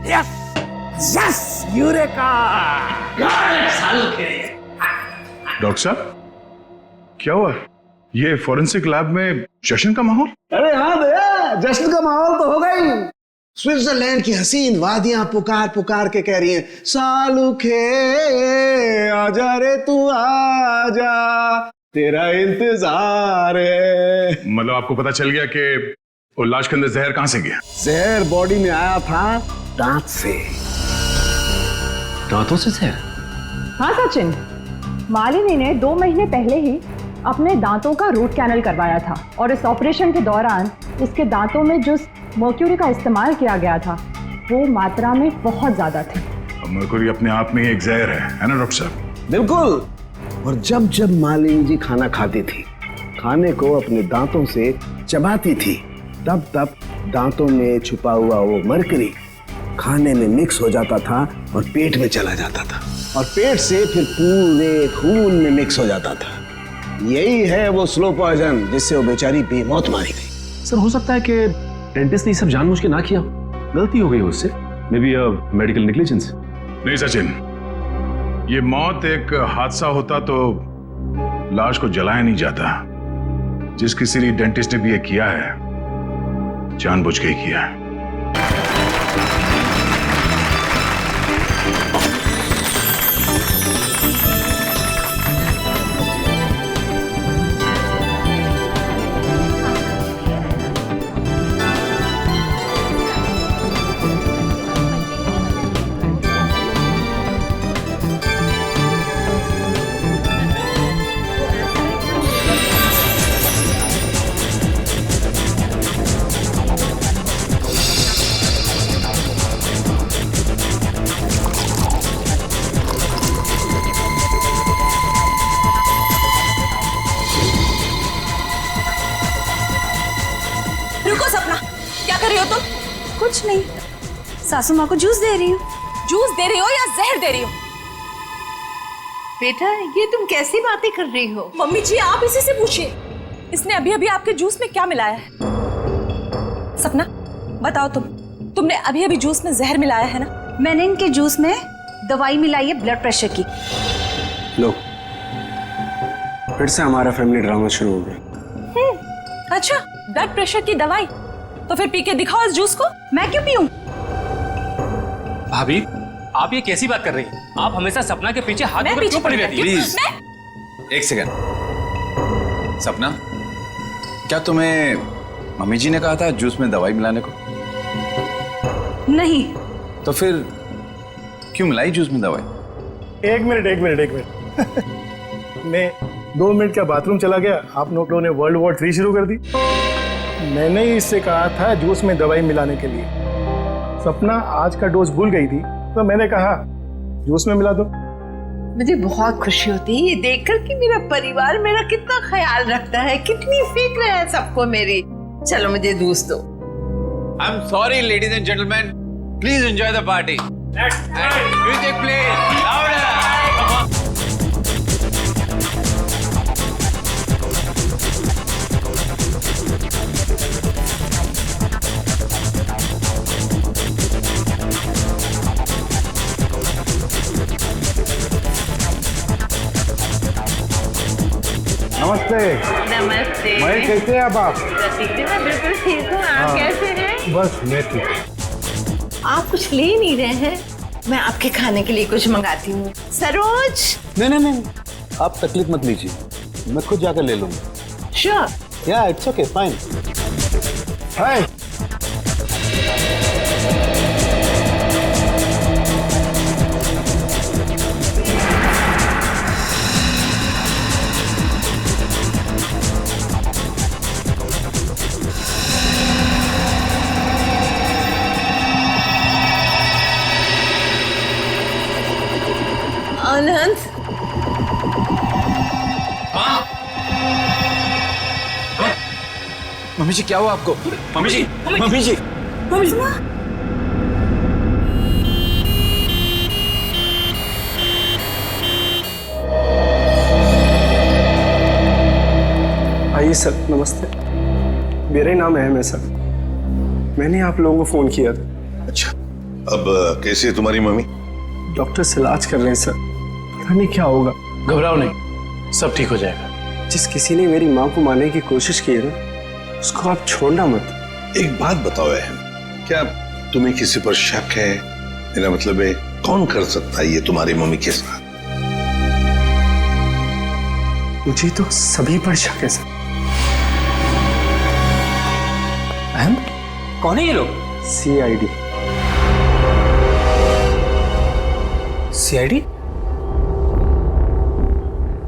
Yes yes eureka. Doctor साहब क्या हुआ? ये फॉरेंसिक लैब में जश्न का माहौल? अरे हाँ भैया, जश्न का माहौल तो होगा ही। स्विट्जरलैंड की हसीन वादियां पुकार पुकार के कह रही हैं, सालुखे आजा रे तू आजा, तेरा इंतजार है। मतलब आपको पता चल गया कि वो लाश के अंदर जहर कहां से गया? जहर बॉडी में आया था दांत से। दांतों से जहर? हाँ सचिन, मालिनी ने 2 महीने पहले ही अपने दांतों का रूट कैनल करवाया था और इस ऑपरेशन के दौरान उसके दांतों में जो मर्क्यूरी का इस्तेमाल किया गया था वो मात्रा में बहुत ज्यादा थी। मर्क्यूरी अपने आप में ही एक जहर है ना डॉक्टर साहब? बिल्कुल। और जब जब मालिनी जी खाना खाती थी, खाने को अपने दांतों से चबाती थी, तब तब दांतों में छुपा हुआ वो मर्क्यूरी खाने में मिक्स हो जाता था और पेट में चला जाता था और पेट से फिर पूरे खून में मिक्स हो जाता था। यही है वो स्लो पॉइजन जिससे वो बेचारी बेमौत मारी गई। सर हो सकता है कि डेंटिस्ट ने सब जानबूझ के ना किया, गलती हो गई उससे, मे बी मेडिकल नेग्लिजेंस। नहीं सचिन, ये मौत एक हादसा होता तो लाश को जलाया नहीं जाता। जिस किसी डेंटिस्ट ने भी ये किया है जानबूझ के ही किया है। कुछ नहीं, सासू माँ को जूस दे रही हूँ। जूस दे रही हो या जहर दे रही हो? बेटा ये तुम कैसी बातें कर रही हो? मम्मी जी आप इसी से पूछिए, इसने अभी अभी आपके जूस में क्या मिलाया है? सपना बताओ, तुमने अभी अभी जूस में जहर मिलाया है ना? मैंने इनके जूस में दवाई मिलाई है ब्लड प्रेशर की। लो, फिर से हमारा फैमिली ड्रामा शुरू हो गया। अच्छा, ब्लड प्रेशर की दवाई? तो फिर पी के दिखाओ इस जूस को। मैं क्यों पीऊं? भाभी आप ये कैसी बात कर रही हैं? आप हमेशा सपना के पीछे हाथ पकड़ क्यों पड़ी रहती हैं? प्लीज एक सेकंड। सपना, क्या तुम्हें मम्मी जी ने कहा था जूस में दवाई मिलाने को? नहीं। तो फिर क्यों मिलाई जूस में दवाई? एक मिनट मैं 2 मिनट का बाथरूम चला गया, आप लोगों ने वर्ल्ड वॉर 3 शुरू कर दी। मैंने ही इससे कहा था जूस में दवाई मिलाने के लिए। सपना आज का डोज भूल गई थी तो मैंने कहा जूस में मिला दो। मुझे बहुत खुशी होती है ये देखकर कि मेरा परिवार मेरा कितना ख्याल रखता है, कितनी फिक्र है सबको मेरी। चलो मुझे जूस दो। I am sorry ladies and gentleman, please enjoy the party. Music please louder. नमस्ते। नमस्ते। मैं कैसे हैं आप? मैं बिल्कुल ठीक हूँ, आप कैसे हैं? बस मैं ठीक। आप कुछ ले नहीं रहे हैं? मैं आपके खाने के लिए कुछ मंगाती हूँ। सरोज। नहीं, आप तकलीफ मत लीजिए, मैं खुद जाकर ले लूंगा। Sure. Yeah it's okay, fine. Hi. Anand. Mummy ji क्या हुआ आपको? Mummy ji, mummy ji. आइए सर, नमस्ते। मेरा ही नाम अहम है सर। मैंने आप लोगों को फोन किया था। अच्छा, अब कैसी है तुम्हारी मम्मी? डॉक्टर से इलाज कर रहे हैं सर, पता नहीं क्या होगा। घबराओ नहीं, सब ठीक हो जाएगा। जिस किसी ने मेरी माँ को मारने की कोशिश की है ना, उसको आप छोड़ना मत। एक बात बताओ अहम, क्या तुम्हें किसी पर शक है? मेरा मतलब है कौन कर सकता है ये तुम्हारी मम्मी के साथ? मुझे तो सभी पर शक है सर। अहम, कौन है ये लोग? CID। CID?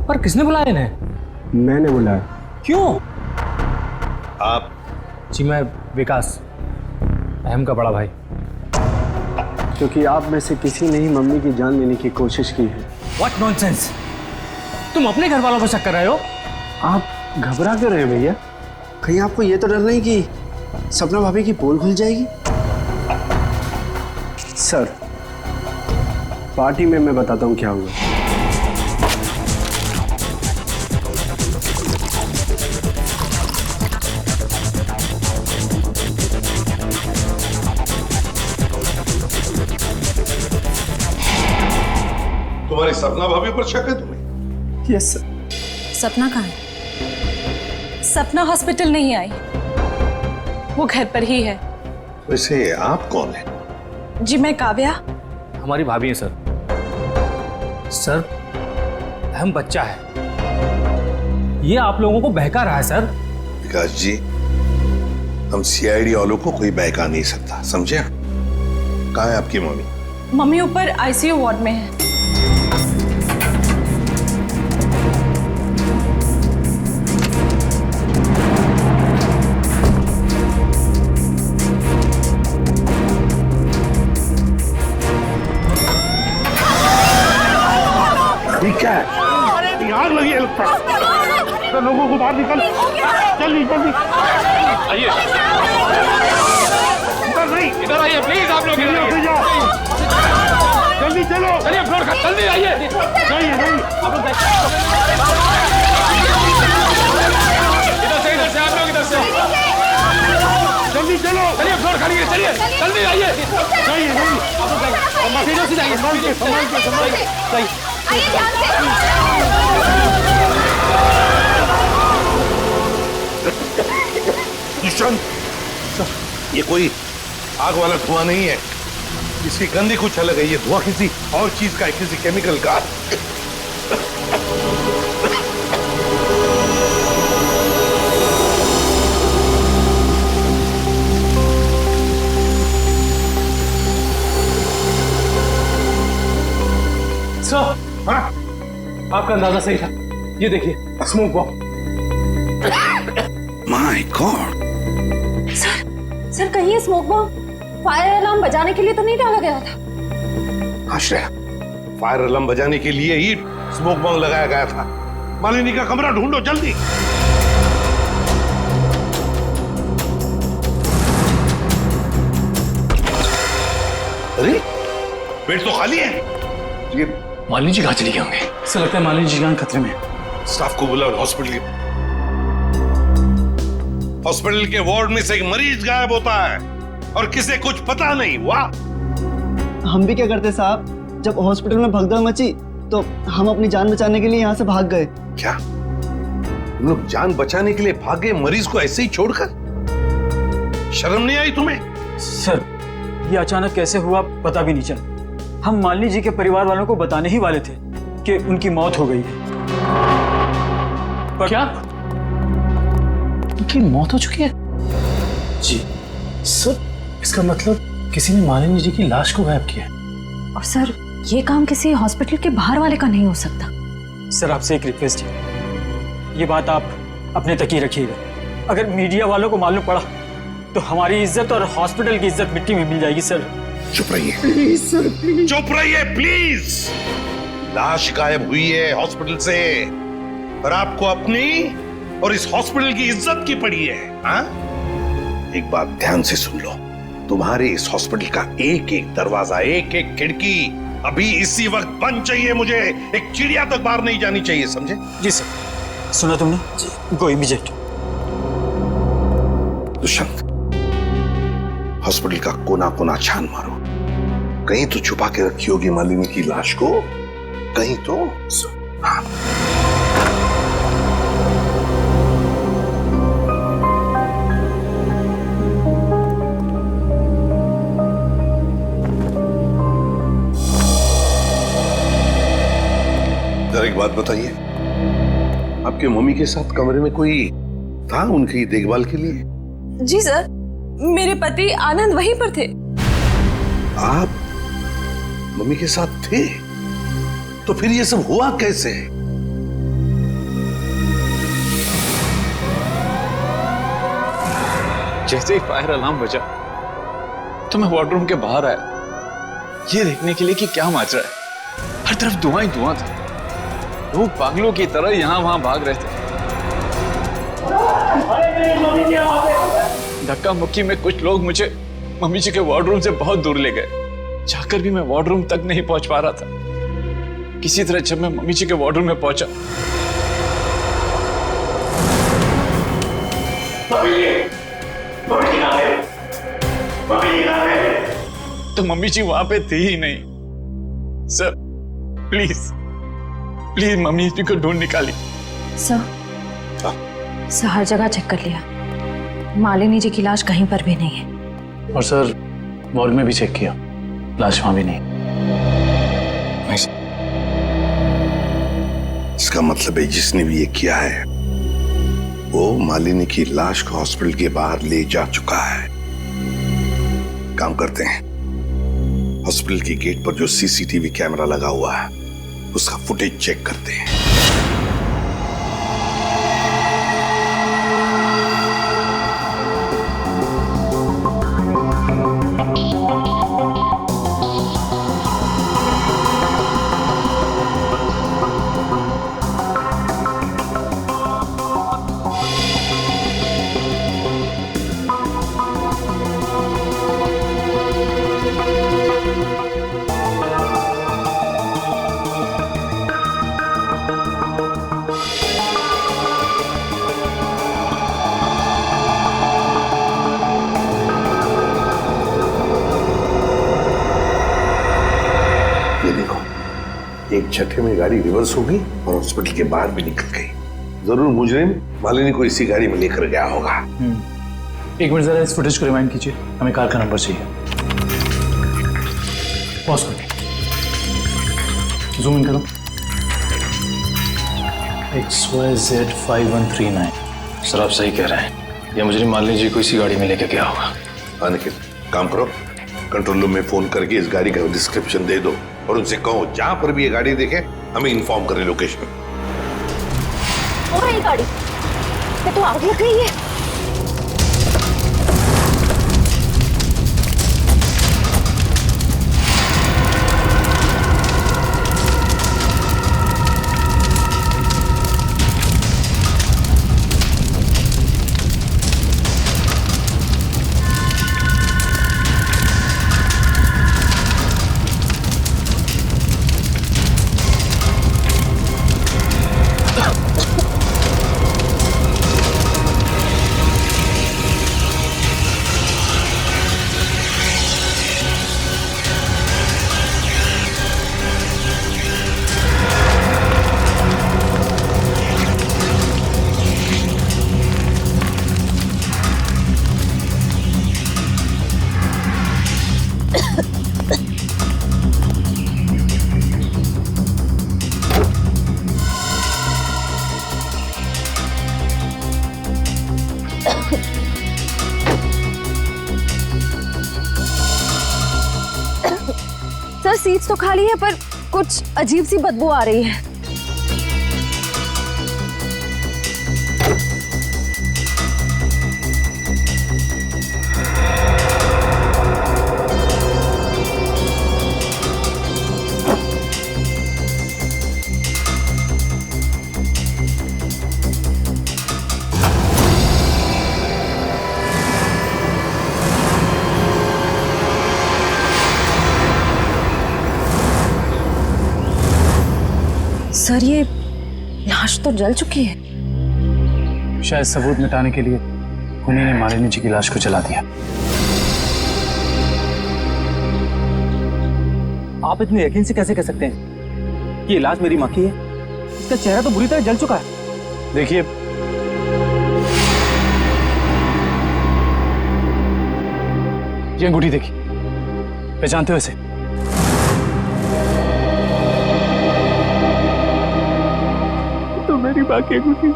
पर किसने बुलाया इन्हें? मैंने बुलाया। क्यों? आप? जी मैं विकास, अहम का बड़ा भाई। क्योंकि आप में से किसी ने ही मम्मी की जान लेने की कोशिश की है। What nonsense! तुम अपने घर वालों पर शक कर रहे हो? आप घबरा क्यों रहे हैं भैया? कहीं आपको ये तो डर नहीं कि सपना भाभी की पोल खुल जाएगी? सर, पार्टी में मैं बताता हूँ क्या हुआ। तुम्हारी सपना भाभी पर शक है तुम्हें? Yes sir. सपना कहाँ है? सपना हॉस्पिटल नहीं आई, वो घर पर ही है। वैसे आप कौन है? जी मैं काव्या। हमारी भाभी है सर। सर, अहम बच्चा है, ये आप लोगों को बहका रहा है सर। विकास जी, हम CID वालों को कोई बहका नहीं सकता, समझे? कहाँ है आपकी मम्मी? मम्मी ऊपर ICU वार्ड में है। ठीक है, आग लगी है लगता है। तो लोगों को बाहर निकल, जल्दी जल्दी। आइए, नहीं, इधर आइए प्लीज, आप लोग इधर आइए। जल्दी चलो। चलिए फ्लोर का, जल्दी आइए। नहीं। इधर से आप लोग इधर से। जल्दी चलो। चलिए फ्लोर खाली है, चलिए जल्दी आइए। नहीं। सीधे से जाइए, संभाल के। दुष्यंत, ये कोई आग वाला धुआं नहीं है, इसकी गंदी कुछ अलग है। ये धुआं किसी और चीज का है, किसी केमिकल का। सर, आपका अंदाजा सही था। ये देखिए, smoke bomb. My God! Sir कहीं ये स्मोक बॉम्ब फायर अलार्म बजाने के लिए तो नहीं डाला गया था? आश्रय, फायर अलार्म बजाने के लिए ही स्मोक बॉम्ब लगाया गया था। मालिनी का कमरा ढूंढो जल्दी। अरे, बेड तो खाली है। ये मालिनी जी कहाँ चली गई होंगे? ऐसा लगता है मालिनी जी जान खतरे में है। स्टाफ को बुलाओ, हॉस्पिटल के वार्ड में से एक मरीज गायब होता है और किसे कुछ पता नहीं। वाह! हम भी क्या करते साहब, जब हॉस्पिटल में भगदड़ मची तो हम अपनी जान बचाने के लिए यहाँ से भाग गए। क्या तुम लोग जान बचाने के लिए भागे, मरीज को ऐसे ही छोड़कर? शर्म नहीं आई तुम्हें? सर, ये अचानक कैसे हुआ पता भी नहीं चला। हम मालिनी जी के परिवार वालों को बताने ही वाले थे कि उनकी मौत हो गई है। पर क्या उनकी मौत हो चुकी है? जी सर, इसका मतलब किसी ने मालिनी जी की लाश को गायब किया है। और सर, ये काम किसी हॉस्पिटल के बाहर वाले का नहीं हो सकता। सर, आपसे एक रिक्वेस्ट है, ये बात आप अपने तक ही रखिएगा। अगर मीडिया वालों को मालूम पड़ा तो हमारी इज्जत और हॉस्पिटल की इज्जत मिट्टी में मिल जाएगी। सर चुप रहिए प्लीज, सर प्लीज चुप रहिए प्लीज। लाश गायब हुई है हॉस्पिटल से और आपको अपनी और इस हॉस्पिटल की इज्जत की पड़ी है। हाँ? एक बात ध्यान से सुन लो, तुम्हारे इस हॉस्पिटल का एक एक दरवाजा, एक एक खिड़की अभी इसी वक्त बंद चाहिए। मुझे एक चिड़िया तक बाहर नहीं जानी चाहिए, समझे? जी सर। सुना तुमने? गो इमीडिएट। दुष्यंत, हॉस्पिटल का कोना कोना छान मारो, कहीं तो छुपा के रखी होगी मालिनी की लाश को, कहीं तो। हाँ। जरा एक बात बताइए, आपके मम्मी के साथ कमरे में कोई था उनकी देखभाल के लिए? जी सर, मेरे पति आनंद वहीं पर थे। आप मम्मी के साथ थे? तो फिर ये सब हुआ कैसे? जैसे ही फायर अलार्म बजा तो मैं वार्डरूम के बाहर आया, ये देखने के लिए कि क्या मच रहा है। हर तरफ धुआं ही धुआं था। लोग पागलों की तरह यहां वहां भाग रहे थे। धक्का मुक्की में कुछ लोग मुझे मम्मी जी के वार्डरूम से बहुत दूर ले गए। जाकर भी मैं वार्डरूम तक नहीं पहुंच पा रहा था। किसी तरह जब मैं मम्मी जी के वार्डरूम में पहुंचा तो मम्मी जी वहां पे थी ही नहीं। सर प्लीज प्लीज मम्मी जी को ढूंढ निकाली। सर हर जगह चेक कर लिया, मालिनी जी की लाश कहीं पर भी नहीं है। और सर वार्ड में भी चेक किया, लाश वहां भी नहीं। इसका मतलब है जिसने भी ये किया है वो मालिनी की लाश को हॉस्पिटल के बाहर ले जा चुका है। काम करते हैं, हॉस्पिटल की गेट पर जो सीसीटीवी कैमरा लगा हुआ है उसका फुटेज चेक करते हैं। एक झटके में गाड़ी रिवर्स हो गई और हॉस्पिटल के बाहर भी निकल गई। जरूर मुजरिम मालिनी को इसी गाड़ी में लेकर गया होगा। एक मिनट जरा इस फुटेज को रिवाइंड कीजिए, हमें कार का नंबर चाहिए। पॉज करो, जूम इन करो। XYZ 5139। सर आप सही कह रहे हैं, ये मुजरिम मालिनी जी को इसी गाड़ी में लेकर गया होगा। हाँ निखिल, काम करो, कंट्रोल रूम में फोन करके इस गाड़ी का डिस्क्रिप्शन दे दो और उनसे कहो जहां पर भी ये गाड़ी देखे हमें इन्फॉर्म करें लोकेशन। और ये गाड़ी ये तो आग लग गई है। सर सीट्स तो खाली है पर कुछ अजीब सी बदबू आ रही है। सर ये लाश तो जल चुकी है। शायद सबूत मिटाने के लिए उन्हीं ने मालिनी जी की लाश को जला दिया। आप इतने यकीन से कैसे कह सकते हैं कि ये लाश मेरी माँ की है? इसका चेहरा तो बुरी तरह जल चुका है। देखिए, ये अंगूठी देखिए, पहचानते हो इसे? तो मेरी माँ की अंगूठी।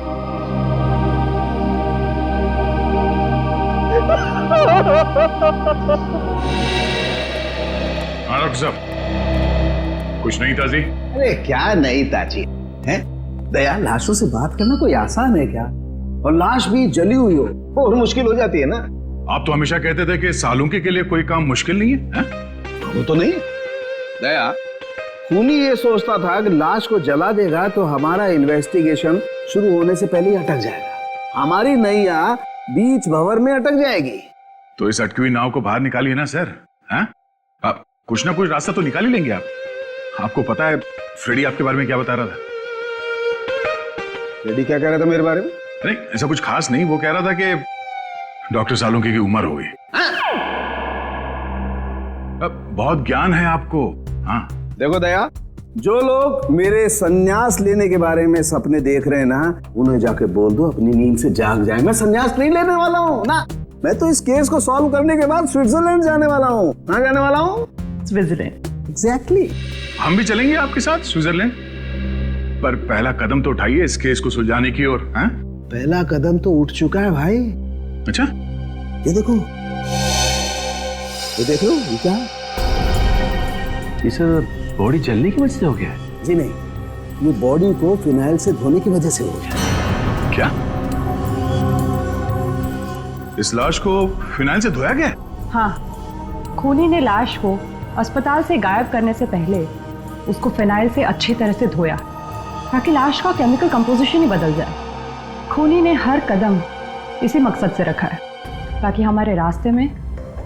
हाँ डॉक्टर साहब, कुछ नहीं ताजी? अरे क्या नहीं ताजी है? दया, लाशों से बात करना कोई आसान है क्या? और लाश भी जली हुई हो और मुश्किल हो जाती है ना। आप तो हमेशा कहते थे कि सालुंकी के लिए कोई काम मुश्किल नहीं है, वो तो नहीं दया, खूनी ये सोचता था कि लाश को जला देगा तो हमारा इन्वेस्टिगेशन शुरू होने से पहले ही अटक जाएगा, हमारी नैया बीच भंवर में अटक जाएगी। तो इस अटकी हुई नाव को बाहर निकालिए ना सर। हैं? आप कुछ ना कुछ रास्ता तो निकाल ही लेंगे आप। आपको पता है फ्रेडी आपके बारे में क्या बता रहा था? फ्रेडी क्या कह रहा था मेरे बारे में? नहीं, ऐसा कुछ खास नहीं। वो कह रहा था कि डॉक्टर सालुंकी की उम्र हो गई। अब बहुत ज्ञान है आपको। हाँ देखो दया, जो लोग मेरे संन्यास लेने के बारे में सपने देख रहे हैं ना, उन्हें जाके बोल दो अपनी नींद से जाग जाए। मैं संन्यास नहीं लेने वाला हूँ ना, मैं तो इस केस को सॉल्व करने के बाद स्विट्जरलैंड जाने वाला हूँ। कहाँ जाने वाला हूँ? स्विट्जरलैंड। एग्जैक्टली। हम भी चलेंगे आपके साथ स्विट्जरलैंड, पर पहला कदम तो उठाइए इस केस को सुलझाने की ओर। पहला कदम तो उठ चुका है भाई। अच्छा, ये देखो, ये देख लो, ये क्या? ये सर बॉडी जलने की वजह से हो गया है? जी नहीं, ये बॉडी को फिनाइल से धोने की वजह से हो गया। क्या? इस लाश को फिनाइल से धोया गया? हाँ, खूनी ने लाश को अस्पताल से गायब करने से पहले उसको फिनाइल से अच्छी तरह से धोया ताकि लाश का केमिकल कंपोजिशन ही बदल जाए। खूनी ने हर कदम इसी मकसद से रखा है ताकि हमारे रास्ते में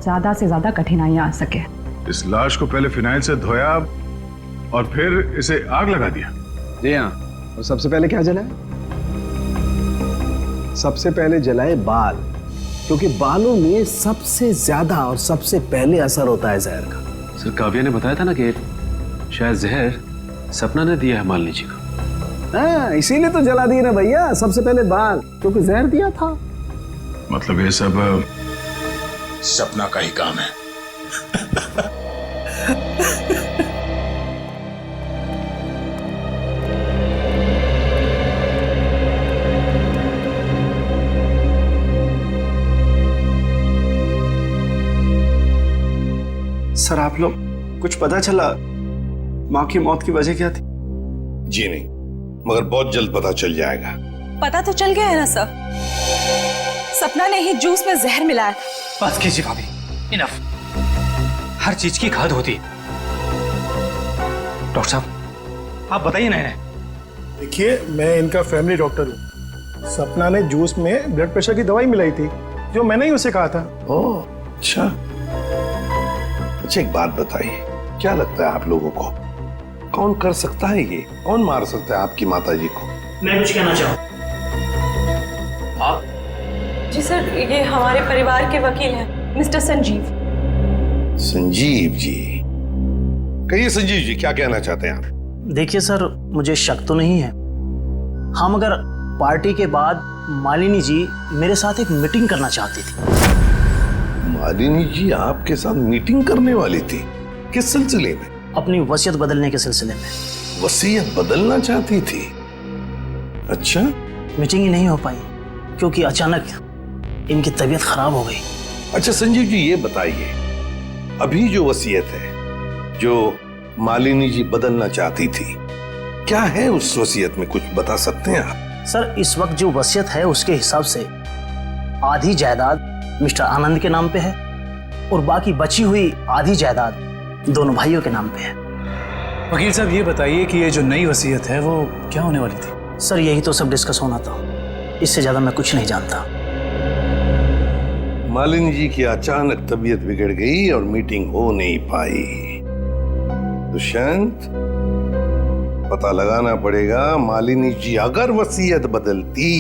ज्यादा से ज्यादा कठिनाइयां आ सके। इस लाश को पहले फिनाइल से धोया और फिर इसे आग लगा दिया? जी हाँ। और सबसे पहले क्या जलाए? सबसे पहले जलाए बाल, क्योंकि बालों में सबसे ज्यादा और सबसे पहले असर होता है जहर का। सर काव्या ने बताया था ना कि शायद जहर सपना ने दिया है मालिनी जी को। हाँ, इसीलिए तो जला दिए ना भैया, सबसे पहले बाल, क्योंकि जहर दिया था। मतलब ये सब सपना का ही काम है। सर आप लोग कुछ पता चला माँ की मौत की वजह क्या थी? जी नहीं, मगर बहुत जल्द पता चल जाएगा। पता तो चल गया है ना सर, सपना ने ही जूस में जहर मिलाया था। बस कीजिए भाभी, इनफ। हर चीज की खाद होती है। डॉक्टर साहब आप बताइए ना इन्हें। देखिए, मैं इनका फैमिली डॉक्टर हूँ। सपना ने जूस में ब्लड प्रेशर की दवाई मिलाई थी, जो मैंने ही उसे कहा था। ओह अच्छा। अच्छा एक बात बताइए, क्या लगता है आप लोगों को कौन कर सकता है ये? कौन मार सकता है आपकी माता जी को? मैं कुछ कहना चाहूँ। आप? जी सर, ये हमारे परिवार के वकील हैं, मिस्टर संजीव। संजीव जी, कहिए संजीव जी, क्या कहना चाहते हैं आप? देखिए सर, मुझे शक तो नहीं है। हाँ, मगर पार्टी के बाद मालिनी जी मेरे साथ एक मीटिंग करना चाहती थी। मालिनी जी आपके साथ मीटिंग करने वाली थी? किस सिलसिले में? अपनी वसीयत बदलने के सिलसिले में। वसीयत बदलना चाहती थी? अच्छा। मीटिंग ही नहीं हो पाई क्योंकि अचानक इनकी तबीयत खराब हो गई। अच्छा संजीव जी, ये बताइए, अभी जो वसीयत है जो मालिनी जी बदलना चाहती थी, क्या है उस वसीयत में? कुछ बता सकते हैं आप? सर, इस वक्त जो वसीयत है उसके हिसाब से आधी जायदाद मिस्टर आनंद के नाम पे है और बाकी बची हुई आधी जायदाद दोनों भाइयों के नाम पे है। वकील साहब ये बताइए कि ये जो नई वसीयत है वो क्या होने वाली थी? सर यही तो सब डिस्कस होना था, इससे ज्यादा मैं कुछ नहीं जानता। मालिनी जी की अचानक तबीयत बिगड़ गई और मीटिंग हो नहीं पाई। दुष्यंत, पता लगाना पड़ेगा मालिनी जी अगर वसीयत बदलती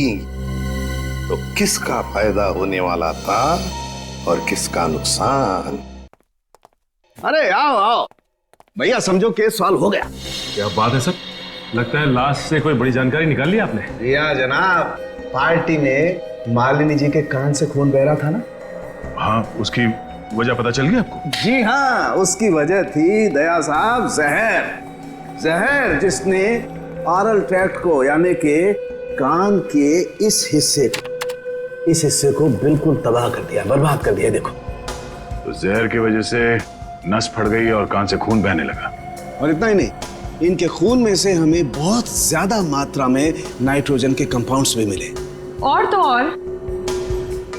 तो किसका फायदा होने वाला था और किसका नुकसान। अरे आओ आओ, भैया समझो केस सॉल्व हो गया। क्या बात है सर, लगता है लाश से कोई बड़ी जानकारी निकाल ली आपने। भैया जनाब, पार्टी में मालिनी जी के कान से खून बह रहा था ना। हाँ, उसकी वजह पता चल गई आपको? जी हाँ, उसकी वजह थी दया साहब जहर जिसने ऑरल ट्रैक्ट को यानी कि कान के इस हिस्से को बिल्कुल तबाह कर दिया, बर्बाद कर दिया। देखो, तो जहर की वजह से नस फट गई और कान से खून बहने लगा। और इतना ही नहीं, इनके खून में से हमें बहुत ज्यादा मात्रा में नाइट्रोजन के कंपाउंड्स भी मिले। और तो और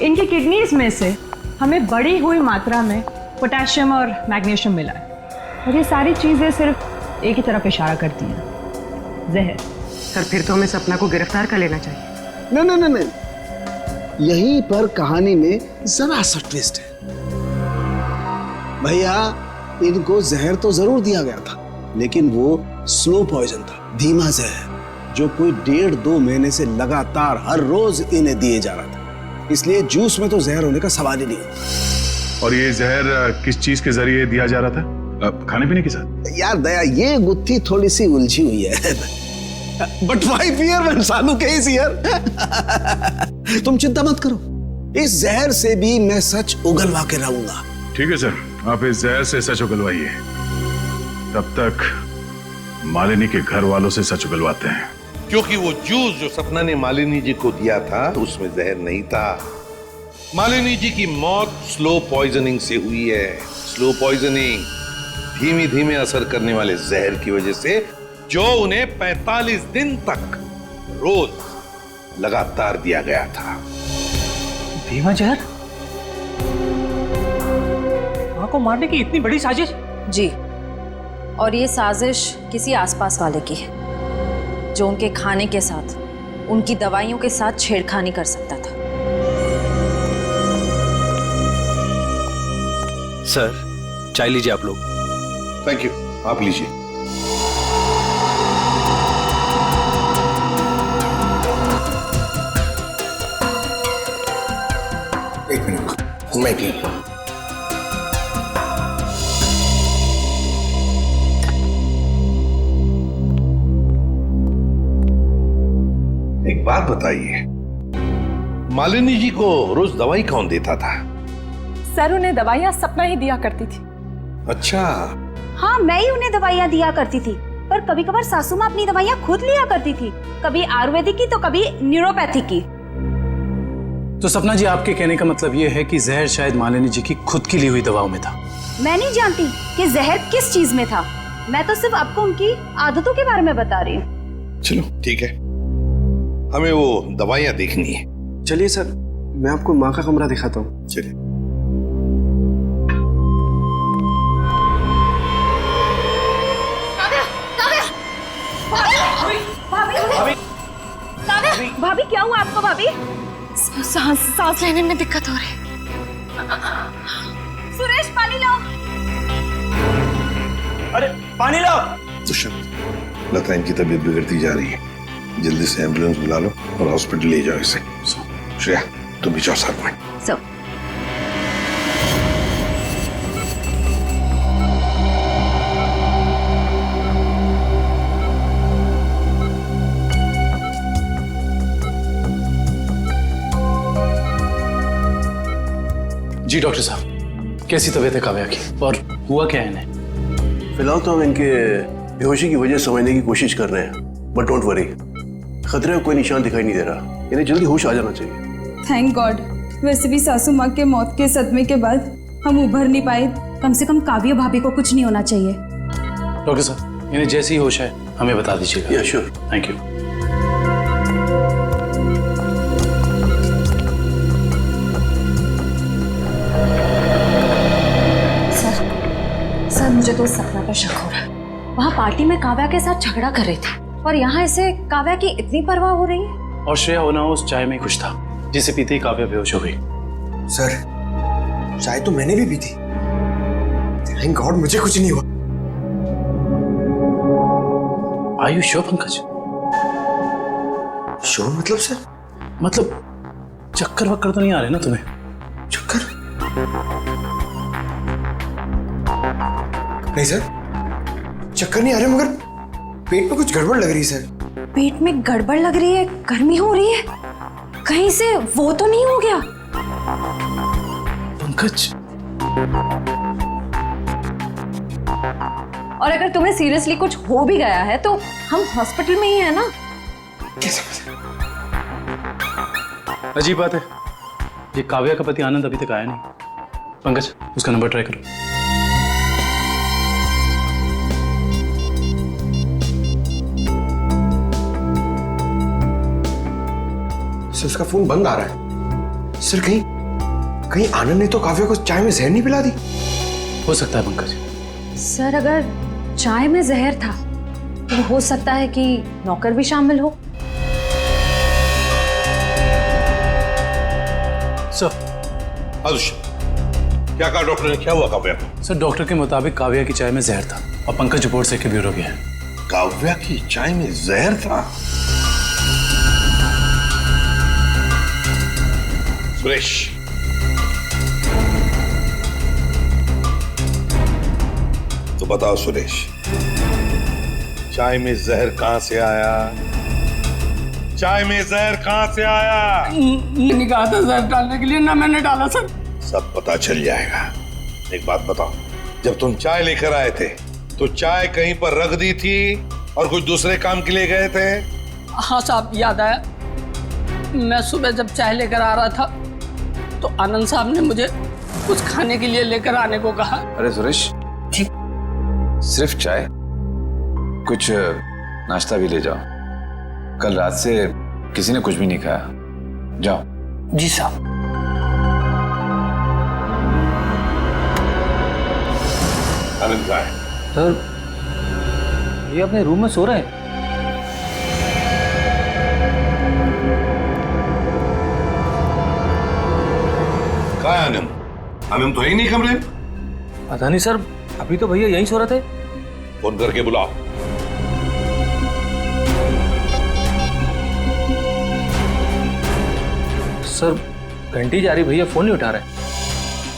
इनकी किडनीज में से हमें बढ़ी हुई मात्रा में पोटेशियम और मैग्नीशियम मिला है। और ये सारी चीजें सिर्फ एक ही तरफ इशारा करती हैं, जहर। सर फिर तो हमें सपना को गिरफ्तार कर लेना चाहिए। नहीं, यहीं पर कहानी में जरा सा ट्विस्ट है। भैया, इनको जहर तो जरूर दिया गया था, लेकिन वो स्लो पॉइजन था, धीमा जहर, जो कोई 1.5-2 महीने से लगातार हर रोज इन्हें दिए जा रहा था। इसलिए जूस में तो जहर होने का सवाल ही नहीं। और ये जहर किस चीज के जरिए दिया जा रहा था? खाने पीने के साथ? यार दया, ये गुत्थी थोड़ी सी उलझी हुई है। बट व्हाई फियर व्हेन सानू केस हियर? तुम चिंता मत करो, इस जहर से भी मैं सच उगलवा के रहूंगा। ठीक है सर, आप इस जहर से सच उगलवाइए। तब तक मालिनी के घर वालों से सच उगलवाते हैं। क्योंकि वो जूस जो सपना ने मालिनी जी को दिया था उसमें जहर नहीं था। मालिनी जी की मौत स्लो पॉइजनिंग से हुई है। स्लो पॉइजनिंग, धीमी धीमे असर करने वाले जहर की वजह से, जो उन्हें 45 दिन तक रोज लगातार दिया गया था। धीमा जहर? मां को मारने की इतनी बड़ी साजिश? जी, और ये साजिश किसी आसपास वाले की है, जो उनके खाने के साथ, उनकी दवाइयों के साथ छेड़खानी कर सकता था। सर, चाय लीजिए आप लोग। थैंक यू, आप लीजिए। एक मिनट, मैं पी लूं। एक बात बताइए, मालिनी जी को रोज दवाई कौन देता था? सर, उन्हें दवाइयां सपना ही दिया करती थी। अच्छा। हाँ, मैं ही उन्हें दवाइयाँ दिया करती थी, पर कभी कभार सासू माँ अपनी दवाइयाँ खुद लिया करती थी, कभी आयुर्वेदिक की तो कभी न्यूरोपैथिक की। तो सपना जी, आपके कहने का मतलब ये है कि जहर शायद मालिनी जी की खुद की ली हुई दवाओं में था। मैं नहीं जानती कि जहर किस चीज में था, मैं तो सिर्फ आपको उनकी आदतों के बारे में बता रही हूँ। चलो ठीक है, हमें वो दवाइयाँ देखनी है। चलिए सर, मैं आपको माँ का कमरा दिखाता हूँ। चलिए। भाभी क्या हुआ आपको? भाभी सांस लेने में दिक्कत हो रही। सुरेश, पानी लाओ। अरे पानी लाओ। दुष्यंत, लगता है इनकी तबीयत बिगड़ती जा रही है, जल्दी से एम्बुलेंस बुला लो और हॉस्पिटल ले जाओ इसे। श्रेया, तुम भी जाओ साथ में। जी डॉक्टर साहब, कैसी तबीयत है काव्या की और हुआ क्या है इन्हें? फिलहाल तो हम इनके बेहोशी की वजह समझने की कोशिश कर रहे हैं, बट डोंट वरी, खतरे का कोई निशान दिखाई नहीं दे रहा। इन्हें जल्दी होश आ जाना चाहिए। Thank God. वैसे भी सासू माँ के मौत के सदमे के बाद हम उभर नहीं पाए। कम से कम काव्य भाभी को कुछ नहीं होना चाहिए। डॉक्टर साहब, इन्हें जैसी होश है हमें बता दीजिएगा। या श्योर, थैंक यू। सर, मुझे तो सपना पर शक हो रहा है। वहाँ पार्टी में काव्या के साथ झगड़ा कर रही थी और यहाँ इसे काव्या की इतनी परवाह हो रही है। और श्रेया होना उस चाय में कुछ था जिसे पीते ही काव्या बेहोश हो गई। सर, चाय तो मैंने भी पी थी। थैंक गॉड मुझे कुछ नहीं हुआ। Are you sure Pankaj? Sure मतलब सर? मतलब चक्कर वक्कर तो नहीं आ रहे ना तुम्हें? चक्कर? नहीं सर, चक्कर नहीं आ रहे मगर पेट में कुछ गड़बड़ लग रही है सर। पेट में गड़बड़ लग रही है, गर्मी हो रही है, कहीं से वो तो नहीं हो गया? पंकज, और अगर तुम्हें सीरियसली कुछ हो भी गया है तो हम हॉस्पिटल में ही है ना। अजीब बात है, ये काव्या का पति आनंद अभी तक आया नहीं। पंकज, उसका नंबर ट्राई करो। सर उसका फोन बंद आ रहा है। सर कहीं आनंद ने तो काव्या को चाय में जहर नहीं पिला दी? हो सकता है पंकज। सर अगर चाय में जहर था तो हो सकता है कि नौकर भी शामिल हो। सर क्या कहा डॉक्टर ने, क्या हुआ काव्या को? सर डॉक्टर के मुताबिक काव्या की चाय में जहर था और पंकज रिपोर्ट से ब्यूरो हो गया है। काव्या की चाय में जहर था? सुरेश, तो बताओ सुरेश, चाय में जहर कहां से आया? चाय में जहर कहां से आया? मैंने कहा था जहर डालने के लिए, ना मैंने डाला सर। सब पता चल जाएगा। एक बात बताओ, जब तुम चाय लेकर आए थे तो चाय कहीं पर रख दी थी और कुछ दूसरे काम के लिए गए थे? हाँ साहब, याद आया। मैं सुबह जब चाय लेकर आ रहा था तो आनंद साहब ने मुझे कुछ खाने के लिए लेकर आने को कहा। अरे सुरेश, सिर्फ चाय? कुछ नाश्ता भी ले जाओ, कल रात से किसी ने कुछ भी नहीं खाया। जाओ। जी साहब। आनंद कहाँ है? सर ये अपने रूम में सो रहे हैं। कहाँ है आनंद? आनंद तो है ही नहीं कमरे में। पता नहीं सर, अभी तो भैया यहीं सो रहे थे। फोन करके बुलाओ। सर घंटी जा रही, भैया फोन नहीं उठा रहे।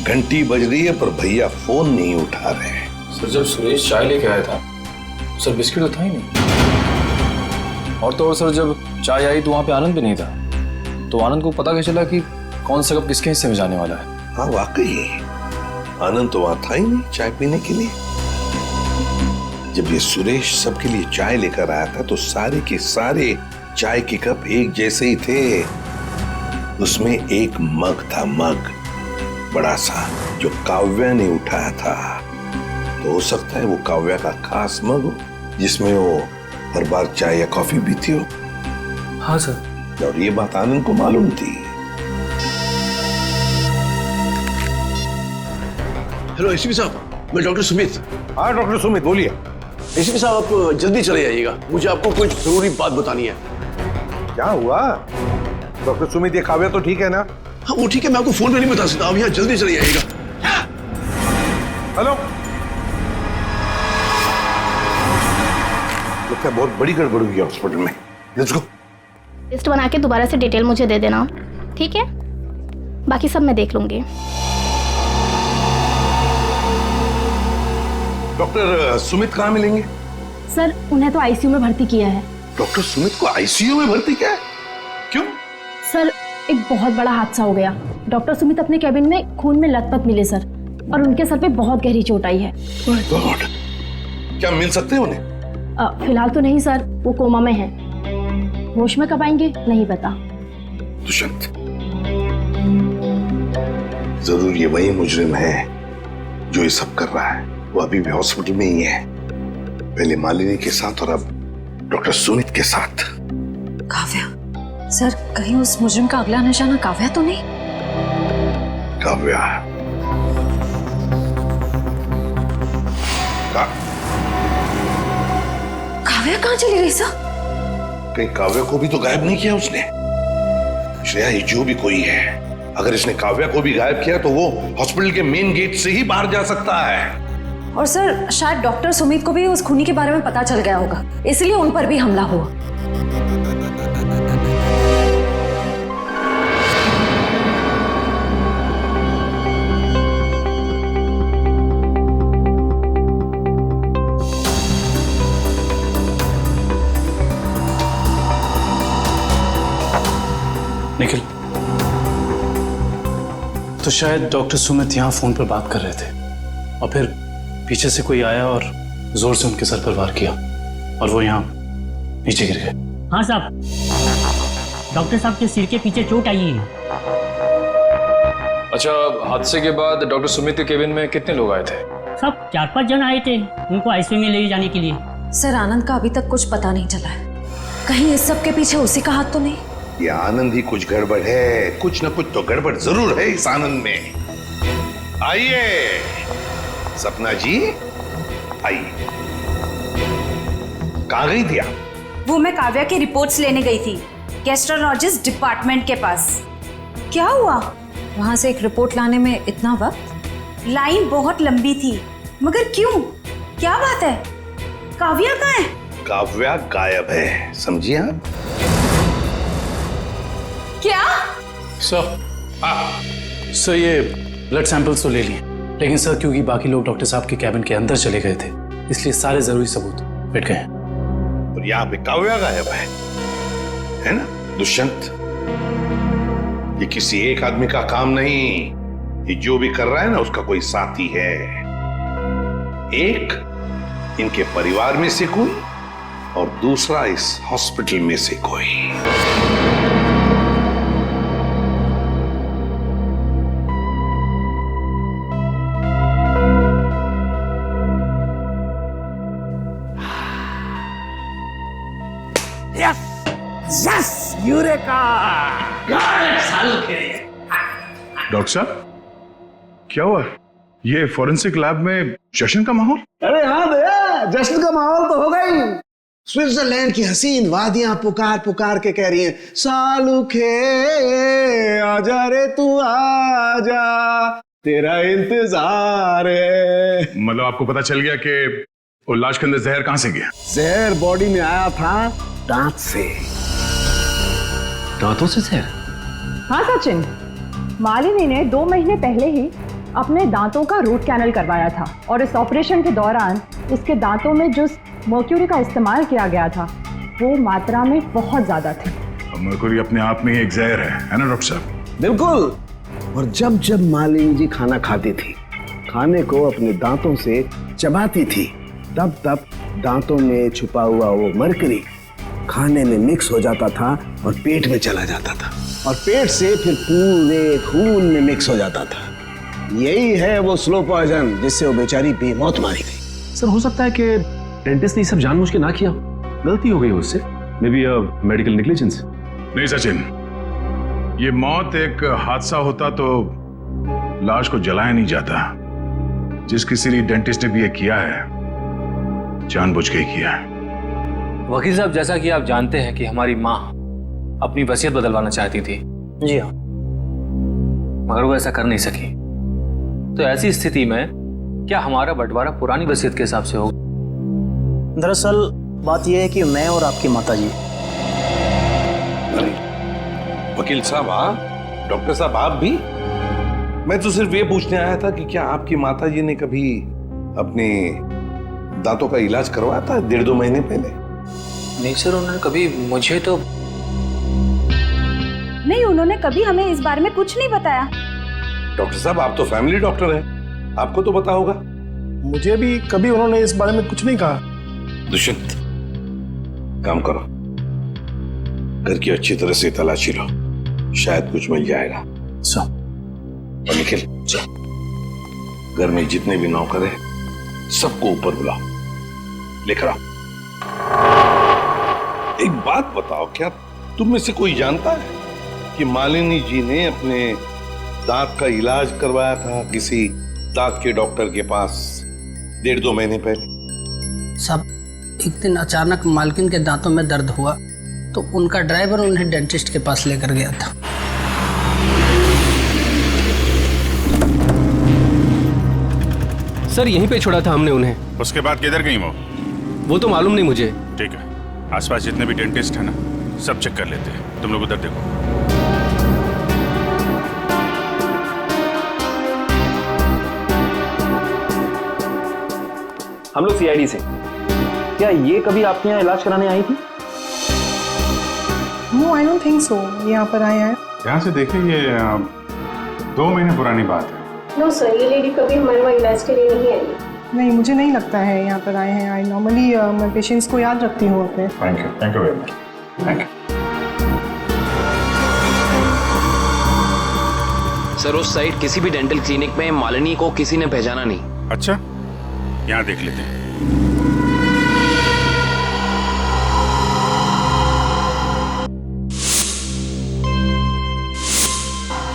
घंटी बज रही है पर भैया फोन नहीं उठा रहे हैं। सर जब सुरेश चाय लेके आया था सर बिस्किट तो था ही नहीं। और तो और सर जब चाय आई तो वहां पे आनंद भी नहीं था, तो आनंद को पता कैसे चला कि कौन सा कप किसके हिस्से में जाने वाला है? हाँ वाकई, आनंद तो वहां था ही नहीं चाय पीने के लिए। जब ये सुरेश सबके लिए चाय लेकर आया था तो सारे के सारे चाय के कप एक जैसे ही थे। उसमें एक मग था, मग बड़ा सा, जो काव्या ने उठाया था। तो हो सकता है वो काव्या का खास मग हो जिसमें वो हर बार चाय या कॉफी पीती हो। हाँ सर। और ये बात आनंद को मालूम थी। हेलो एसीपी साहब, मैं डॉक्टर सुमित। हाँ डॉक्टर सुमित, बोलिए। एसीपी साहब आप जल्दी चले आइएगा, मुझे आपको कुछ जरूरी बात बतानी है। क्या हुआ डॉक्टर सुमित? ये काव्या तो ठीक है ना? हाँ वो ठीक है, मैं आपको फोन पे नहीं बता सकता, आप यहाँ जल्दी चले आइएगा। हेलो, लगता है बहुत बड़ी गड़बड़ हुई है हॉस्पिटल में। Let's go. लिस्ट बना के दोबारा से डिटेल मुझे दे देना, ठीक है? बाकी सब मैं देख लूंगी। डॉक्टर सुमित कहाँ मिलेंगे? सर उन्हें तो आईसीयू में भर्ती किया है। डॉक्टर सुमित को आईसीयू में भर्ती किया है? क्यों? सर एक बहुत बड़ा हादसा हो गया। डॉक्टर सुमित अपने कैबिन में खून में लथपथ मिले सर, और उनके सर पे बहुत गहरी चोट आई है। माय गॉड, क्या मिल सकते हैं उन्हें? फिलहाल तो नहीं सर, वो कोमा में हैं। होश में कब आएंगे नहीं पता। दुष्यंत, जरूर ये वही मुजरिम है जो ये सब कर रहा है। वो अभी भी हॉस्पिटल में ही है, पहले मालिनी के साथ और अब डॉक्टर सुमित के साथ। काव्या सर, कहीं उस मुजरिम का अगला निशाना काव्या तो नहीं? काव्या काव्या कहाँ चली गई सर? कहीं काव्या को भी तो गायब नहीं किया उसने? श्रेया, ये जो भी कोई है, अगर इसने काव्या को भी गायब किया तो वो हॉस्पिटल के मेन गेट से ही बाहर जा सकता है। और सर शायद डॉक्टर सुमित को भी उस खूनी के बारे में पता चल गया होगा, इसलिए उन पर भी हमला हुआ। शायद डॉक्टर सुमित यहाँ फोन पर बात कर रहे थे और फिर पीछे से कोई आया और जोर से उनके सर पर वार किया और वो यहाँ नीचे गिर गए। हाँ साहब, डॉक्टर साहब के सिर के पीछे चोट आई है। अच्छा, हादसे के बाद डॉक्टर सुमित के केबिन में कितने लोग आए थे? सब 4-5 जन आए थे उनको आईसीयू में ले जाने के लिए। सर, आनंद का अभी तक कुछ पता नहीं चला है। कहीं इस सब के पीछे उसी का हाथ तो नहीं? ये आनंद ही कुछ गड़बड़ है, कुछ न कुछ तो गड़बड़ जरूर है इस आनंद में। आइए सपना जी, आइए। कहाँ गई थी आप? वो मैं काव्या की रिपोर्ट्स लेने गई थी गैस्ट्रोलॉजिस्ट डिपार्टमेंट के पास। क्या हुआ? वहां से एक रिपोर्ट लाने में इतना वक्त? लाइन बहुत लंबी थी, मगर क्यों? क्या बात है? काव्या कहाँ है? काव्या गायब है, समझिए आप? क्या? सर ये ब्लड सैंपल्स तो ले लिए, लेकिन सर क्योंकि बाकी लोग डॉक्टर साहब के कैबिन के अंदर चले गए थे, इसलिए सारे जरूरी सबूत मिट गए। और यहाँ पे काव्या गायब है ना दुष्यंत? ये किसी एक आदमी का काम नहीं, ये जो भी कर रहा है ना उसका कोई साथी है। एक इनके परिवार में से कोई और दूसरा इस हॉस्पिटल में से कोई। Yes, eureka! डॉक्टर साहब, क्या हुआ? ये फॉरेंसिक लैब में जश्न का माहौल? अरे हाँ भैया, जश्न का माहौल तो होगा ही। स्विट्जरलैंड की हसीन वादियां पुकार पुकार के कह रही हैं, सालुखे आजा रे तू आजा, तेरा इंतजार है। मतलब आपको पता चल गया कि वो लाश के अंदर जहर कहां से गया? जहर बॉडी में आया था दांत से। दांतों से जहर? हाँ सचिन, मालिनी ने 2 महीने पहले ही अपने दांतों का रूट कैनल करवाया था और इस ऑपरेशन के दौरान इसके दांतों में जो मर्क्यूरी का इस्तेमाल किया गया था वो मात्रा में बहुत ज्यादा थी। मर्क्यूरी अपने आप में एक जहर है ना डॉक्टर साहब? बिल्कुल। और जब जब मालिनी जी खाना खाती थी, खाने को अपने दांतों से चबाती थी, तब तब दांतों में छुपा हुआ वो मर्क्यूरी खाने में मिक्स हो जाता था और पेट में चला जाता था और पेट से फिर पूरे खून में मिक्स हो जाता था। यही है वो स्लो पॉइजन जिससे वो बेचारी बेमौत मारी गई। सर, हो सकता है कि डेंटिस्ट ने ये सब जानबूझ के ना किया, गलती हो गई उससे, मे बी मेडिकल नेग्लिजेंस। नहीं सचिन, ये मौत एक हादसा होता तो लाश को जलाया नहीं जाता। जिस किसी डेंटिस्ट ने भी ये किया है जानबूझ के ही किया है। वकील साहब, जैसा कि आप जानते हैं कि हमारी माँ अपनी वसीयत बदलवाना चाहती थी। जी हाँ। मगर वो ऐसा कर नहीं सकी, तो ऐसी स्थिति में क्या हमारा बंटवारा पुरानी वसीयत के हिसाब से होगा? दरअसल बात यह है कि मैं और आपकी माताजी। वकील साहब आप, डॉक्टर साहब आप भी? मैं तो सिर्फ ये पूछने आया था कि क्या आपकी माताजी ने कभी अपने दांतों का इलाज करवाया था 1.5-2 महीने पहले? नहीं सर, उन्होंने कभी मुझे तो नहीं, उन्होंने कभी हमें इस बारे में कुछ नहीं बताया। डॉक्टर साहब आप तो फैमिली डॉक्टर हैं, आपको तो पता होगा। मुझे भी कभी उन्होंने इस बारे में कुछ नहीं कहा। दुष्यंत, काम करो, घर की अच्छी तरह से तलाशी लो, शायद कुछ मिल जाएगा। और निखिल, घर में जितने भी नौकर हैं सबको ऊपर बुलाओ, लेकर आओ। एक बात बताओ, क्या तुम में से कोई जानता है कि मालिनी जी ने अपने दांत का इलाज करवाया था किसी दांत के डॉक्टर के पास 1.5-2 महीने पहले? सब एक दिन अचानक मालकिन के दांतों में दर्द हुआ तो उनका ड्राइवर उन्हें डेंटिस्ट के पास लेकर गया था। सर, यहीं पे छोड़ा था हमने उन्हें। उसके बाद किधर गई वो तो मालूम नहीं मुझे। ठीक है, आसपास जितने भी डेंटिस्ट है ना सब चेक कर लेते हैं, तुम लोग उधर देखो। हम लोग सीआईडी से। क्या ये कभी आपके यहाँ इलाज कराने आई थी? No, I don't think so. यहाँ पर आए हैं। यहाँ से देखिए, ये 2 महीने पुरानी बात है। नो सर, ये लेडी कभी हमारे वहाँ इलाज के लिए नहीं आई। नहीं, मुझे नहीं लगता है यहाँ पर आए हैं। आई नॉर्मली मैं पेशेंट्स को याद रखती हूँ अपने। Thank you very much, thank you. Sir उस साइड किसी भी डेंटल क्लिनिक में मालिनी को किसी ने पहचाना नहीं। अच्छा, यहाँ देख लेते हैं।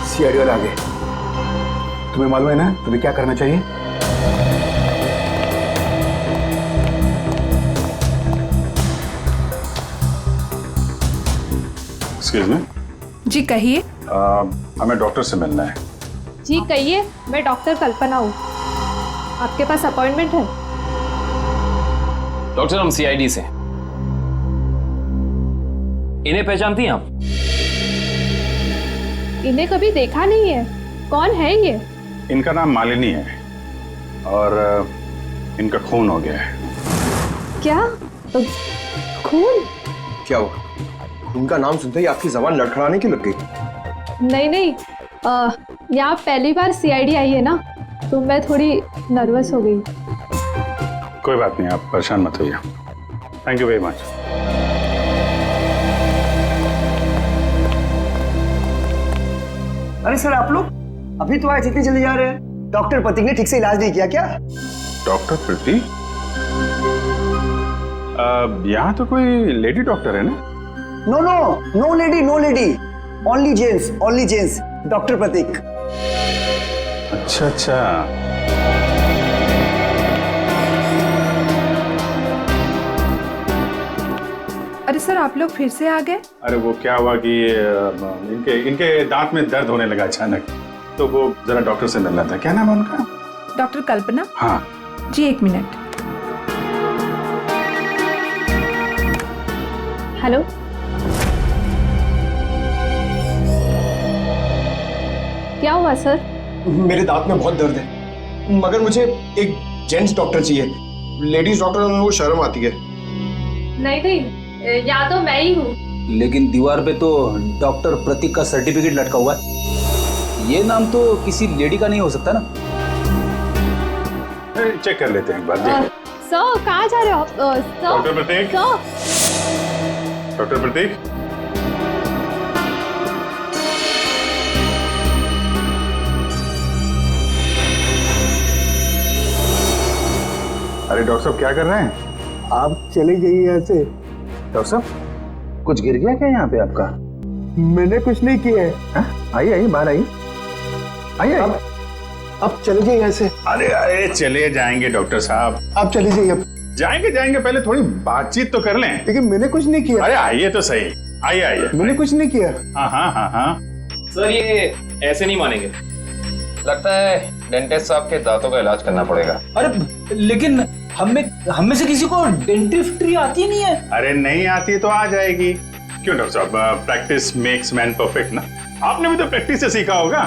सीआईडी वाले आ गए। तुम्हें मालूम है ना तुम्हें क्या करना चाहिए? Excuse me. जी कहिए। हमें डॉक्टर से मिलना है। जी कहिए, मैं डॉक्टर कल्पना हूँ। आपके पास अपॉइंटमेंट है? डॉक्टर हम सीआईडी से। इन्हें पहचानती हैं आप? इन्हें कभी देखा नहीं है। कौन है ये? इनका नाम मालिनी है और इनका खून हो गया है। क्या? खून? क्या हुआ? खून का नाम सुनते ही आपकी जबान लड़खड़ाने की लग गई? नहीं, यहाँ पहली बार सीआईडी आई है ना, तो मैं थोड़ी नर्वस हो गई। कोई बात नहीं, आप परेशान मत होइए। Thank you very much. अरे सर, आप लोग अभी तो आए, इतनी जल्दी जा रहे हैं? डॉक्टर प्रतीक ने ठीक से इलाज नहीं किया क्या? डॉक्टर प्रतीक? यहाँ तो कोई लेडी डॉक्टर है ना? No lady, only gents, doctor Prateek. अच्छा। अरे सर, आप लोग फिर से आ गए? अरे वो क्या हुआ कि इनके दांत में दर्द होने लगा अचानक, तो वो जरा डॉक्टर से मिलना था। क्या नाम है उनका? डॉक्टर कल्पना। हाँ जी, 1 मिनट। हेलो। क्या हुआ सर? मेरे दांत में बहुत दर्द है, मगर मुझे एक जेंट्स डॉक्टर चाहिए। लेडीज डॉक्टर में वो शर्म आती है। नहीं, या तो मैं ही हूँ। लेकिन दीवार पे तो डॉक्टर प्रतीक का सर्टिफिकेट लटका हुआ है। ये नाम तो किसी लेडी का नहीं हो सकता ना? चेक कर लेते हैं एक बार। सर, कहाँ जा रहे हो आप? डॉक्टर प्रतीक। डॉक्टर प्रतीक। अरे डॉक्टर साहब, क्या कर रहे हैं? आप चले जाइए यहाँ से। डॉक्टर साहब, कुछ गिर गया क्या यहाँ पे आपका? मैंने कुछ नहीं किया है। आइए बाहर आइए। अब चले जाइए यहाँ से। अरे चले जाएंगे डॉक्टर साहब। आप चले जाइए। अब जाएंगे, पहले थोड़ी बातचीत तो कर लें। लेकिन मैंने कुछ नहीं किया। अरे आइए तो सही, आइए। मैंने कुछ नहीं किया। हाँ। सर ये ऐसे नहीं मानेंगे। लगता है डेंटिस्ट साहब के दांतों का इलाज करना पड़ेगा। अरे लेकिन हम में से किसी को डेंटिस्ट्री आती नहीं है। अरे नहीं आती तो आ जाएगी। क्यों डॉक्टर साहब, प्रैक्टिस मेक्स मैन परफेक्ट ना। आपने भी तो प्रैक्टिस से सीखा होगा।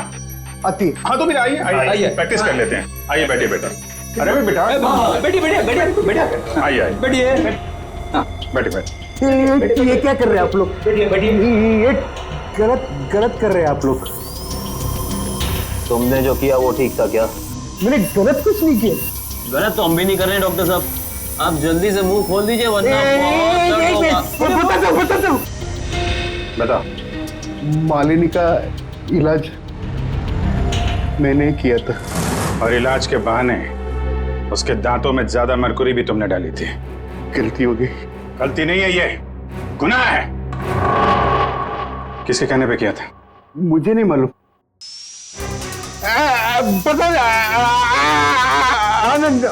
आती। हाँ तो फिर आइए प्रैक्टिस कर लेते हैं। आइए बैठिए बेटा। अरे बेटा बैठिए। आइए बैठिए। ये क्या कर रहे हैं आप लोग? बैठिए। ये गलत कर रहे हैं आप लोग। तुमने जो किया वो ठीक था क्या? मैंने गलत कुछ नहीं किया। गलत तो हम भी नहीं कर रहे हैं डॉक्टर साहब। आप जल्दी से मुंह खोल दीजिए वरना बता। मालिनी का इलाज मैंने किया था। और इलाज के बहाने उसके दांतों में ज्यादा मरकुरी भी तुमने डाली थी। गलती हो गई। गलती नहीं है, ये गुनाह है। किसके कहने पे किया था? मुझे नहीं मालूम। पता आनंद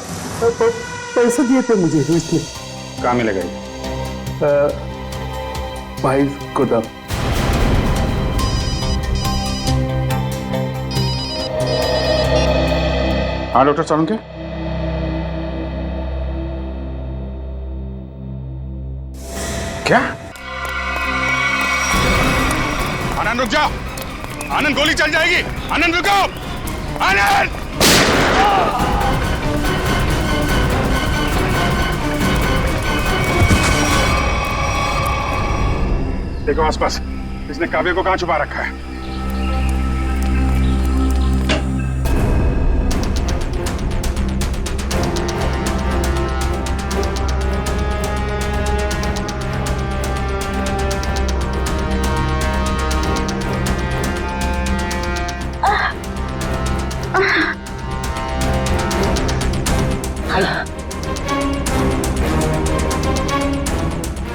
पैसे दिए थे मुझे, इसलिए। कहाँ मिलेगा ये? भाई को था। हाँ डॉक्टर साहब के क्या? आनंद रुक जाओ। आनंद गोली चल जाएगी। आनंद रुको। आनंद देखो आसपास, इसने काव्य को कहां छुपा रखा है?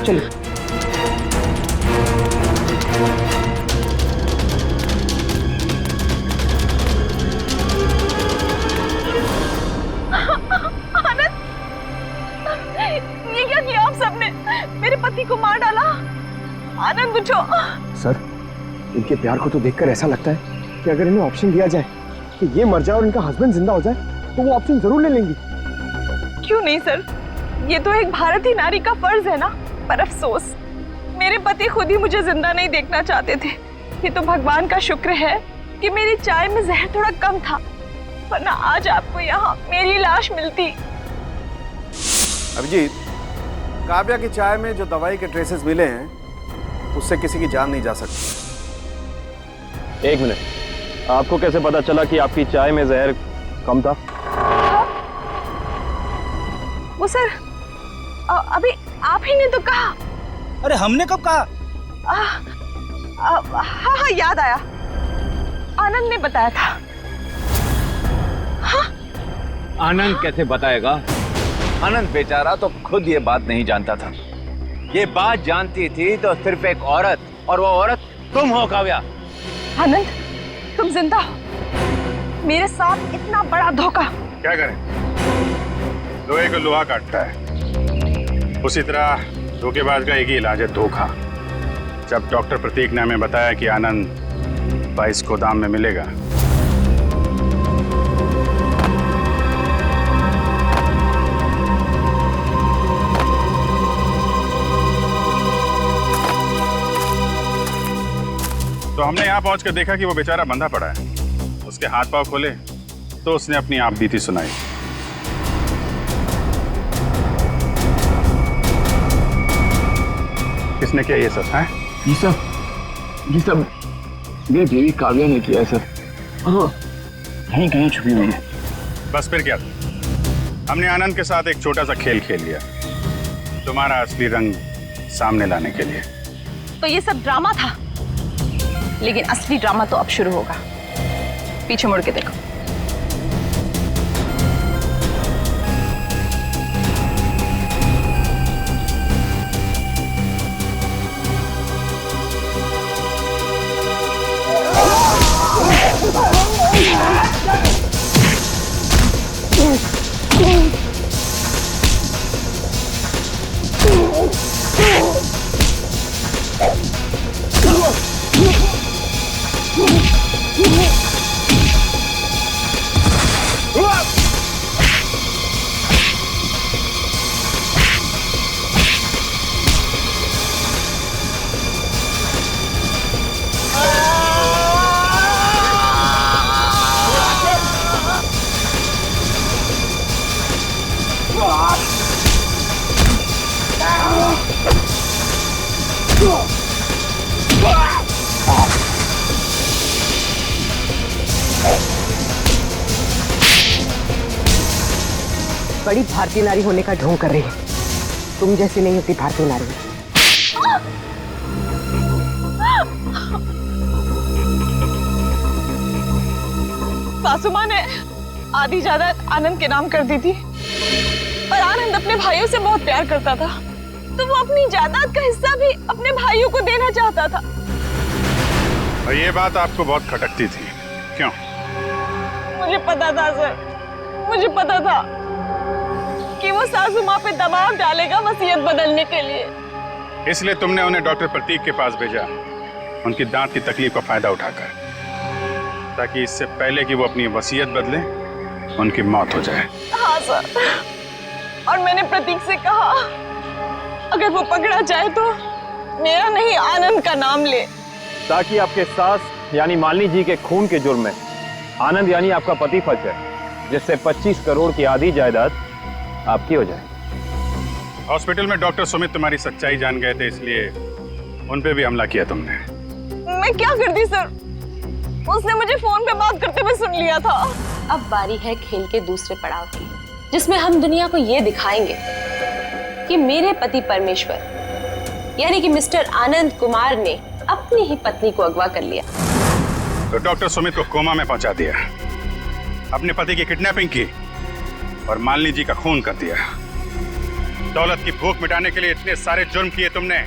चलो। ये क्या किया आप सबने? मेरे पति को मार डाला। आनंद उठो। सर, इनके प्यार को तो देखकर ऐसा लगता है कि अगर इन्हें ऑप्शन दिया जाए कि ये मर जाए और इनका हस्बैंड जिंदा हो जाए तो वो ऑप्शन जरूर ले लेंगी। क्यों नहीं सर, ये तो एक भारतीय नारी का फर्ज है ना। पर अफसोस मेरे पति खुद ही मुझे जिंदा नहीं देखना चाहते थे। ये तो भगवान का शुक्र है कि मेरी चाय में जहर थोड़ा कम था, वरना आज आपको यहाँ मेरी लाश मिलती। अभिजीत, काव्या की चाय में जो दवाई के ट्रेसेस मिले हैं उससे किसी की जान नहीं जा सकती। एक मिनट, आपको कैसे पता चला कि आपकी चाय में जहर कम था? वो सर, अभी आप ही ने तो कहा। अरे हमने कब कहा? हाँ, याद आया, आनंद ने बताया था। हाँ? आनंद कैसे बताएगा? आनंद बेचारा तो खुद ये बात नहीं जानता था। ये बात जानती थी तो सिर्फ एक औरत, और वो औरत तुम हो काव्या। आनंद, तुम जिंदा हो। मेरे साथ इतना बड़ा धोखा। क्या करें, लोहे को लोहा काटता है, उसी तरह धोखेबाज का एक ही इलाज है, धोखा। जब डॉक्टर प्रतीक ने हमें बताया कि आनंद 22 गोदाम में मिलेगा, तो हमने यहाँ पहुंचकर देखा कि वो बेचारा बंधा पड़ा है। उसके हाथ पांव खोले तो उसने अपनी आप बीती सुनाई। किसने किया ये सब? है ये सब मेरी बीवी काव्या ने किया है सर। हाँ, कहीं कहीं छुपी हुई है। बस फिर क्या, हमने आनंद के साथ एक छोटा सा खेल खेल लिया, तुम्हारा असली रंग सामने लाने के लिए। तो ये सब ड्रामा था, लेकिन असली ड्रामा तो अब शुरू होगा। पीछे मुड़ के देखो। बड़ी भारतीय नारी होने का ढोंग कर रही है। तुम जैसी नहीं होती भारतीय नारी। सासू माँ ने आधी जायदाद आनंद के नाम कर दी थी, और आनंद अपने भाइयों से बहुत प्यार करता था, तो वो अपनी जायदाद का हिस्सा भी अपने भाइयों को देना चाहता था। और ये बात आपको बहुत खटकती थी, क्यों? मुझे पता था सर, मुझे पता था कि वो सासू माँ पे दबाव डालेगा वसीयत बदलने के लिए। इसलिए तुमने उन्हें डॉक्टर प्रतीक के पास भेजा, उनकी दांत की तकलीफ का फायदा उठाकर, ताकि इससे पहले कि वो अपनी वसीयत बदले उनकी मौत हो जाए। हाँ सर, और मैंने प्रतीक से कहा अगर वो पकड़ा जाए तो मेरा नहीं आनंद का नाम ले, ताकि आपके सास यानी मालिनी जी के खून के जुर्म में आनंद यानी आपका पति फंस जाए, जिससे 25 करोड़ की आधी जायदाद आपकी हो जाए। हॉस्पिटल में डॉक्टर सुमित तुम्हारी सच्चाई जान गए थे, इसलिए उन पे भी हमला किया तुमने। मैं क्या करती सर, उसने मुझे फोन पे बात करते हुए सुन लिया था। अब बारी है खेल के दूसरे पड़ाव की, जिसमें हम दुनिया को ये दिखाएंगे कि मेरे पति परमेश्वर यानी कि मिस्टर आनंद कुमार ने अपनी ही पत्नी को अगवा कर लिया। तो डॉक्टर सुमित को कोमा में पहुंचा दिया, अपने पति की किडनैपिंग की और मालिनी जी का खून कर दिया। दौलत की भूख मिटाने के लिए इतने सारे जुर्म किए तुमने,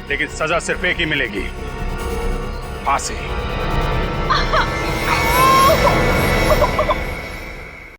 लेकिन सजा सिर्फ एक ही मिलेगी, फांसी।